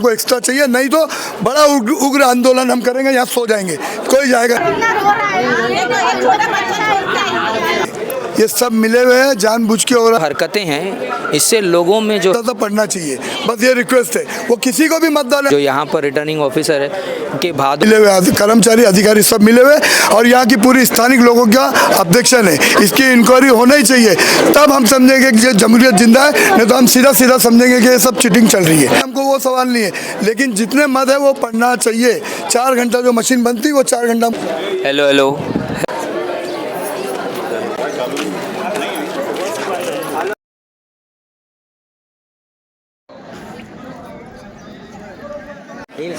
को एक्स्ट्रा चाहिए, नहीं तो बड़ा उग्र आंदोलन हम करेंगे, यहाँ सो जाएंगे, कोई जाएगा। ये सब मिले हुए हैं जानबूझ के और हरकतें हैं, इससे लोगों में जो पढ़ना चाहिए, बस ये रिक्वेस्ट है। वो किसी को भी मत डालें। जो यहाँ पर रिटर्निंग ऑफिसर है के बाद मिले हुए कर्मचारी अधिकारी सब मिले हुए और यहाँ की पूरी स्थानिक लोगों का ऑब्जेक्शन है, इसकी इंक्वायरी होना ही चाहिए, तब हम समझेंगे कि जमहूरियत जिंदा है, नहीं तो हम सीधा सीधा समझेंगे कि ये सब चीटिंग चल रही है। हमको वो सवाल नहीं है, लेकिन जितने मत है वो पढ़ना चाहिए। 4 घंटा जो मशीन बनती वो 4 घंटा। हेलो हेलो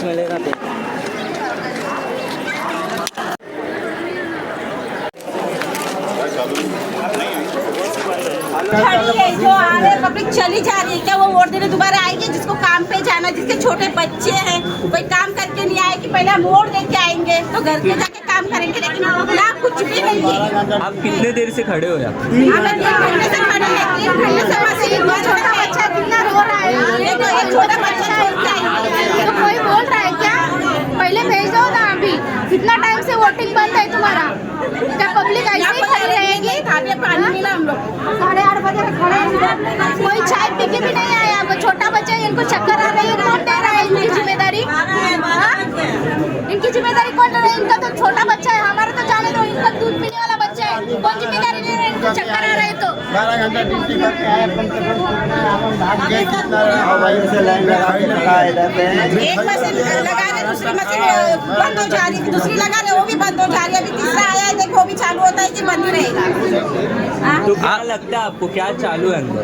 में ले रहा था। जो आगे पब्लिक चली जा रही है, क्या वो वोट देने दोबारा आएंगे? जिसको काम पे जाना, जिसके छोटे बच्चे हैं, कोई काम करके नहीं आए कि पहले हम वोट दे के आएंगे तो घर पे जाके काम करेंगे, लेकिन ना कुछ भी नहीं है। आप कितने देर से खड़े हो यहाँ? हमें 3 घंटे से खड़े हैं, 3 घंटे से मशीन बंद। छोटा बच्चा कितना रो रहा है, एक छोटा बच्चा तो कोई बोल रहा है क्या? पहले भेज दो ना। अभी कितना टाइम से वोटिंग बंद है तुम्हारा? क्या पब्लिक ऐसे ही खड़ी रहेगी? पानी मिला हम लोग 8:30 बजे खड़े हैं, कोई चाय पी के भी नहीं आया। वो छोटा बच्चा है, इनको चक्कर आ रही है, कौन दे रहा है इनकी जिम्मेदारी? इनकी जिम्मेदारी कौन ले रहा है? इनका तो छोटा बच्चा है, हमारा तो जाने दो, इनका दूध पीने वाला बच्चा है, कौन जिम्मेदारी ले रहा है? इनको चक्कर आ रहा है तो 12 घंटा ड्यूटी करके आए, कम से कम भाग गए, कितना हवाई से लाइन लगा के खड़ा रहते हैं। एक मशीन लगा रहे, दूसरी मशीन बंद हो जा रही है, दूसरी लगा रहे वो भी बंद हो जा रही है, अभी तीसरा आया है, देखो वो भी चालू होता है कि बंद ही रहेगा। तो क्या लगता है आपको, क्या चालू है अंदर?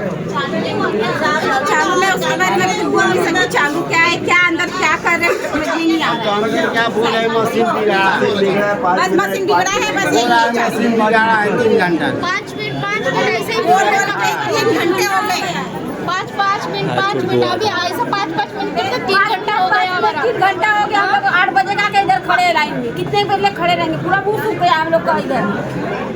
चालू में उसके बारे में तो बोल नहीं सकते, चालू क्या है, क्या अंदर क्या कर रहे हैं समझ नहीं आ रहा है। क्या बोल रहे हैं? मशीन बिगड़ा है, बस मशीन बिगड़ा है, बस मशीन बिगड़ा है 3 घंटा। 5 मिनट ऐसे ही बोल रहे हैं, 3 घंटे हो गए। 5 मिनट अभी ऐसा 5 मिनट करके 3 घंटा हो गया हमारा। 3 घंटा हो गया, हम लोग 8 बजे का के इधर खड़े लाइन में, कितने पहले खड़े रहेंगे, पूरा मुंह सूख गया हम लोग का इधर।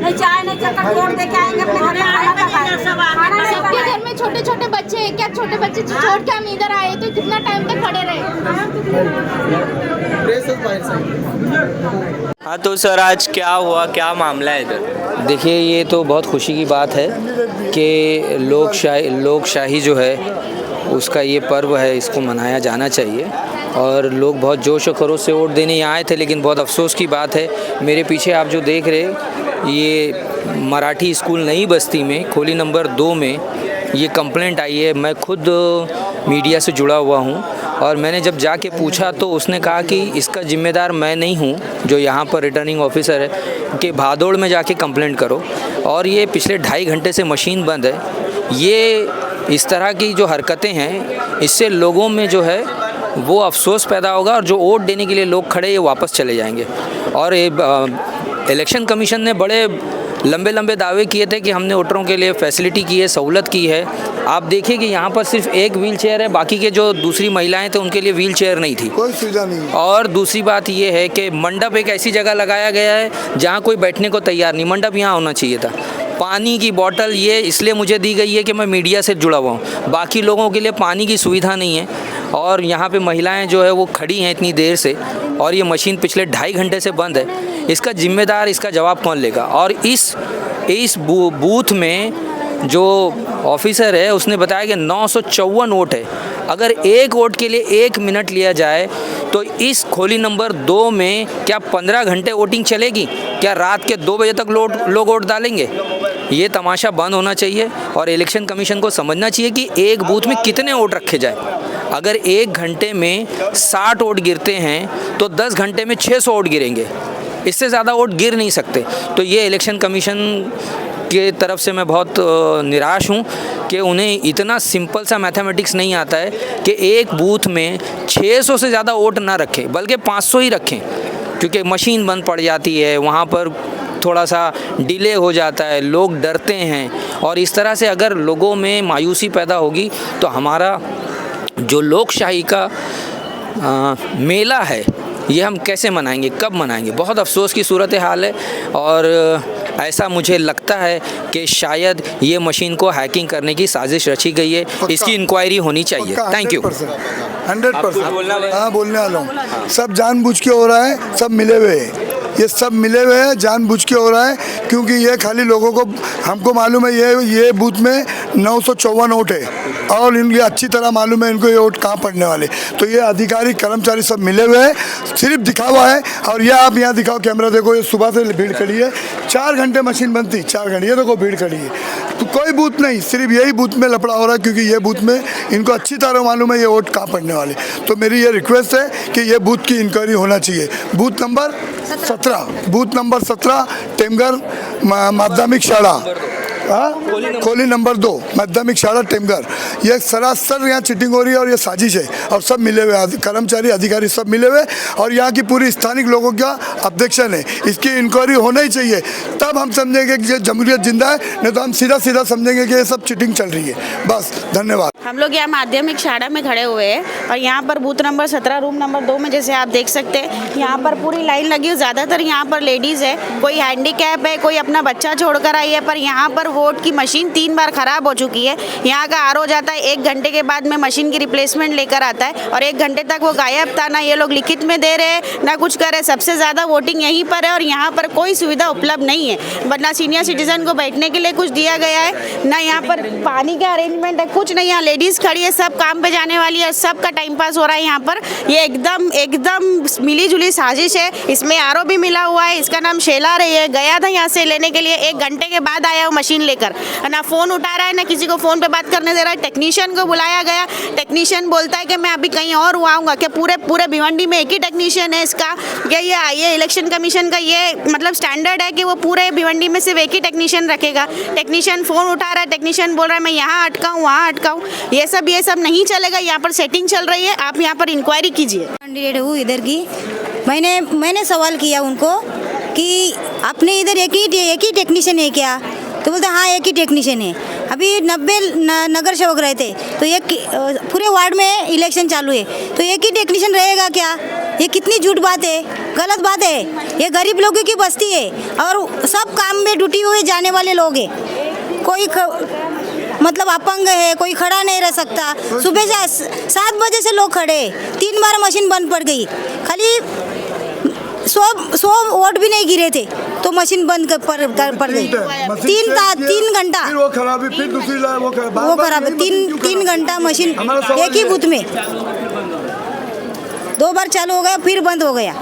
नहीं चाय नहीं चक्कर तोड़ दे के आएंगे अपने घर में। सबके घर में छोटे छोटे बच्चे हैं, क्या छोटे बच्चे छोड़ के हम इधर आए तो कितना टाइम तक खड़े रहे? हाँ तो सर आज क्या हुआ, क्या मामला है इधर? देखिए ये तो बहुत खुशी की बात है कि लोकशाही जो है उसका ये पर्व है, इसको मनाया जाना चाहिए और लोग बहुत जोश और खरोश से वोट देने यहाँ आए थे। लेकिन बहुत अफसोस की बात है, मेरे पीछे आप जो देख रहे ये मराठी स्कूल नई बस्ती में खोली नंबर 2 में ये कंप्लेंट आई है। मैं खुद मीडिया से जुड़ा हुआ हूँ और मैंने जब जाके पूछा तो उसने कहा कि इसका जिम्मेदार मैं नहीं हूँ, जो यहाँ पर रिटर्निंग ऑफिसर है, कि भादोड़ में जाके कंप्लेंट करो। और ये पिछले 2.5 घंटे से मशीन बंद है। ये इस तरह की जो हरकतें हैं इससे लोगों में जो है वो अफसोस पैदा होगा और जो वोट देने के लिए लोग खड़े ये वापस चले जाएंगे। और इलेक्शन कमीशन ने बड़े लंबे दावे किए थे कि हमने वोटरों के लिए फैसिलिटी की है, सहूलत की है। आप देखिए कि यहाँ पर सिर्फ एक व्हील चेयर है, बाकी के जो दूसरी महिलाएं थे उनके लिए व्हील चेयर नहीं थी, कोई सुविधा नहीं। और दूसरी बात ये है कि मंडप एक ऐसी जगह लगाया गया है जहाँ कोई बैठने को तैयार नहीं। मंडप यहाँ होना चाहिए था। पानी की बोतल ये इसलिए मुझे दी गई है कि मैं मीडिया से जुड़ा हुआ हूँ, बाकी लोगों के लिए पानी की सुविधा नहीं है। और यहाँ पे महिलाएं जो है वो खड़ी हैं इतनी देर से और ये मशीन पिछले 2.5 घंटे से बंद है। इसका जिम्मेदार, इसका जवाब कौन लेगा? और इस बूथ में जो ऑफिसर है उसने बताया कि 954 वोट है। अगर एक वोट के लिए 1 मिनट लिया जाए तो इस खोली नंबर 2 में क्या 15 घंटे वोटिंग चलेगी? क्या रात के 2 बजे तक लोग वोट डालेंगे? ये तमाशा बंद होना चाहिए और इलेक्शन कमीशन को समझना चाहिए कि एक बूथ में कितने वोट रखे जाए। अगर 1 घंटे में 60 वोट गिरते हैं तो 10 घंटे में 600 वोट गिरेंगे, इससे ज़्यादा वोट गिर नहीं सकते। तो ये इलेक्शन कमीशन के तरफ से मैं बहुत निराश हूँ कि उन्हें इतना सिंपल सा मैथमेटिक्स नहीं आता है कि एक बूथ में 600 से ज़्यादा वोट ना रखें, बल्कि 500 ही रखें, क्योंकि मशीन बंद पड़ जाती है, वहाँ पर थोड़ा सा डिले हो जाता है, लोग डरते हैं। और इस तरह से अगर लोगों में मायूसी पैदा होगी तो हमारा जो लोकशाही का मेला है ये हम कैसे मनाएंगे, कब मनाएंगे? बहुत अफसोस की सूरत हाल है। और ऐसा मुझे लगता है कि शायद ये मशीन को हैकिंग करने की साजिश रची गई है। इसकी इंक्वायरी होनी चाहिए। Thank you. 100%। हाँ, बोलने वाला हूँ। सब जानबूझ के हो रहा है, सब मिले हुए हैं, ये सब मिले हुए हैं, जानबूझ के हो रहा है, क्योंकि ये खाली लोगों को, हमको मालूम है ये बूथ में 954 वोट है और इनकी अच्छी तरह मालूम है इनको ये वोट कहाँ पड़ने वाले। तो ये अधिकारी कर्मचारी सब मिले हुए हैं, सिर्फ दिखावा है। और ये आप यहाँ दिखाओ, कैमरा देखो, ये सुबह से भीड़ खड़ी है, 4 घंटे मशीन बनती, 4 घंटे, ये देखो भीड़ खड़ी है। तो कोई बूथ नहीं, सिर्फ यही बूथ में लफड़ा हो रहा है, क्योंकि ये बूथ में इनको अच्छी तरह मालूम है ये वोट कहाँ पड़ने वाले। तो मेरी ये रिक्वेस्ट है कि ये बूथ की इंक्वायरी होना चाहिए। बूथ नंबर 17 टेमगर माध्यमिक शाला, खोली नंबर 2 माध्यमिक शाला टेमगर। ये सरासर यहाँ चीटिंग हो रही है और ये साजिश है, और सब मिले हुए कर्मचारी अधिकारी सब मिले हुए, और यहाँ की पूरी स्थानिक लोगों का ऑब्जेक्शन है। इसकी इंक्वायरी होना ही चाहिए, तब हम समझेंगे कि ये जमहूरियत जिंदा है, नहीं तो हम सीधा समझेंगे कि ये सब चीटिंग चल रही है। बस, धन्यवाद। हम लोग यहाँ माध्यमिक शाला में खड़े हुए हैं और यहाँ पर बूथ नंबर 17 रूम नंबर 2 में जैसे आप देख सकते हैं यहाँ पर पूरी लाइन लगी है। ज़्यादातर यहाँ पर लेडीज़ है, कोई हैंडीकैप है, कोई अपना बच्चा छोड़कर आई है। पर यहाँ पर वोट की मशीन 3 बार ख़राब हो चुकी है। यहाँ का आरओ जाता है, 1 घंटे के बाद में मशीन की रिप्लेसमेंट लेकर आता है और 1 घंटे तक वो गायब था। ना ये लोग लिखित में दे रहे हैं, ना कुछ कर रहे। सबसे ज़्यादा वोटिंग यहीं पर है और यहाँ पर कोई सुविधा उपलब्ध नहीं है। वरना सीनियर सिटीजन को बैठने के लिए कुछ दिया गया है, ना यहाँ पर पानी का अरेंजमेंट है, कुछ नहीं। यहाँ लेडीज़ खड़ी है, सब काम पे जाने वाली है, सबका टाइम पास हो रहा है यहाँ पर। ये एकदम मिली जुली साजिश है। इसमें आरओ भी मिला हुआ है, इसका नाम शेलार है। ये गया था यहाँ से लेने के लिए, 1 घंटे के बाद आया वो मशीन लेकर। ना फ़ोन उठा रहा है, ना किसी को फ़ोन पे बात करने दे रहा है। टेक्नीशियन को बुलाया गया, टेक्नीशियन बोलता है कि मैं अभी कहीं और आऊँगा। क्या पूरे भिवंडी में एक ही टेक्नीशियन है इसका? क्या ये इलेक्शन कमीशन का ये मतलब स्टैंडर्ड है कि वो पूरे भिवंडी में सिर्फ एक ही टेक्नीशियन रखेगा? टेक्नीशियन फ़ोन उठा रहा है, टेक्नीशियन बोल रहा है मैं यहाँ अटका हूँ, वहाँ अटका हूँ। ये सब नहीं चलेगा। यहाँ पर सेटिंग चल रही है, आप यहाँ पर इंक्वायरी कीजिए। कैंडिडेट हूँ इधर की। मैंने सवाल किया उनको कि आपने इधर एक ही टेक्नीशियन है क्या? तो बोलते हाँ, एक ही टेक्नीशियन है। अभी 90 नगर सेवक रहते, तो एक पूरे वार्ड में इलेक्शन चालू है, तो एक ही टेक्नीशियन रहेगा क्या? ये कितनी झूठ बात है, गलत बात है। ये गरीब लोगों की बस्ती है और सब काम में ड्यूटी हुए जाने वाले लोग हैं। कोई मतलब अपंग है, कोई खड़ा नहीं रह सकता। सुबह से 7 बजे से लोग खड़े, 3 बार मशीन बंद पड़ गई। खाली 100 वोट भी नहीं गिरे थे तो मशीन बंद पड़ गई। 3 घंटा वो खराबी, फिर दूसरी वो खराब, 3 घंटा मशीन एक ही बूथ में। 2 बार चालू हो गया, फिर बंद हो गया।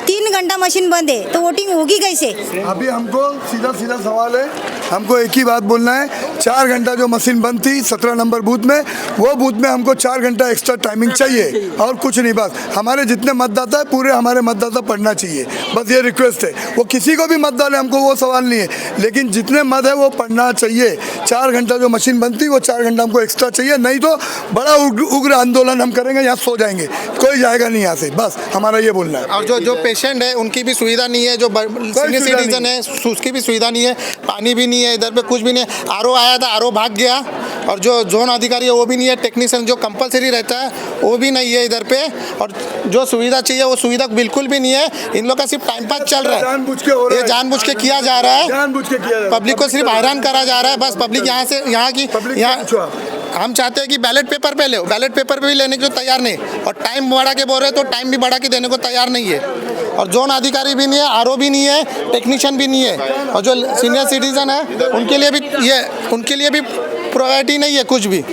3 घंटा मशीन बंद है तो वोटिंग होगी कैसे? अभी हमको सीधा सवाल है, हमको एक ही बात बोलना है। 4 घंटा जो मशीन बंद थी 17 नंबर बूथ में, वो बूथ में हमको 4 घंटा एक्स्ट्रा टाइमिंग चाहिए और कुछ नहीं। बस हमारे जितने मतदाता है पूरे हमारे मतदाता पढ़ना चाहिए, बस ये रिक्वेस्ट है। वो किसी को भी मत डाले, हमको वो सवाल नहीं है, लेकिन जितने मत है वो पढ़ना चाहिए। 4 घंटा जो मशीन बंद थी वो 4 घंटा हमको एक्स्ट्रा चाहिए, नहीं तो बड़ा उग्र आंदोलन हम करेंगे। यहाँ सो जाएंगे, कोई जाएगा नहीं यहाँ से, बस हमारा ये बोलना है। और जो पेशेंट है उनकी भी सुविधा नहीं है, जो सीनियर सिटीजन है उसकी भी सुविधा नहीं है, पानी भी नहीं है, इधर पे कुछ भी नहीं है। आरओ आया था, आरओ भाग गया, और जो जोन अधिकारी है वो भी नहीं है, टेक्नीशियन जो कंपलसरी रहता है वो भी नहीं है इधर पे, और जो सुविधा चाहिए वो सुविधा बिल्कुल भी नहीं है। इन लोग का सिर्फ टाइम पास चल रहा है, ये जानबूझ के किया जा रहा है, पब्लिक को सिर्फ हैरान करा जा रहा है। बस पब्लिक यहाँ हम चाहते हैं कि बैलेट पेपर पे ले, बैलेट पेपर पे भी लेने के तैयार नहीं, और टाइम बढ़ा के बोल रहे तो टाइम भी बढ़ा के देने को तैयार नहीं है। और जोन अधिकारी भी नहीं है, आरओ भी नहीं है, टेक्नीशियन भी नहीं है, और जो सीनियर सिटीजन है उनके लिए भी प्रायोरिटी नहीं है कुछ भी।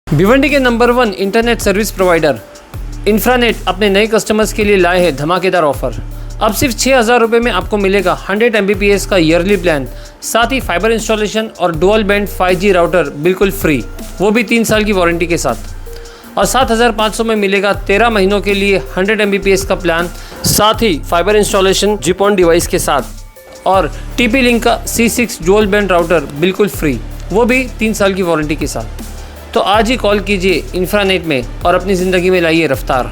भिवंडी के नंबर 1 इंटरनेट सर्विस प्रोवाइडर इंफ्रानेट अपने नए कस्टमर्स के लिए लाए हैं धमाकेदार ऑफर। अब सिर्फ 6,000 रुपये में आपको मिलेगा 100 Mbps का ईयरली प्लान, साथ ही फाइबर इंस्टॉलेशन और डुअल बैंड 5G राउटर बिल्कुल फ्री, वो भी 3 साल की वारंटी के साथ। और 7,500 में मिलेगा 13 महीनों के लिए 100 Mbps का प्लान, साथ ही फाइबर इंस्टॉलेशन जिपॉन डिवाइस के साथ, और TP-Link का C6 डुअल बैंड राउटर बिल्कुल फ्री, वो भी 3 साल की वारंटी के साथ। तो आज ही कॉल कीजिए इंफ्रानेट में और अपनी ज़िंदगी में लाइए रफ्तार।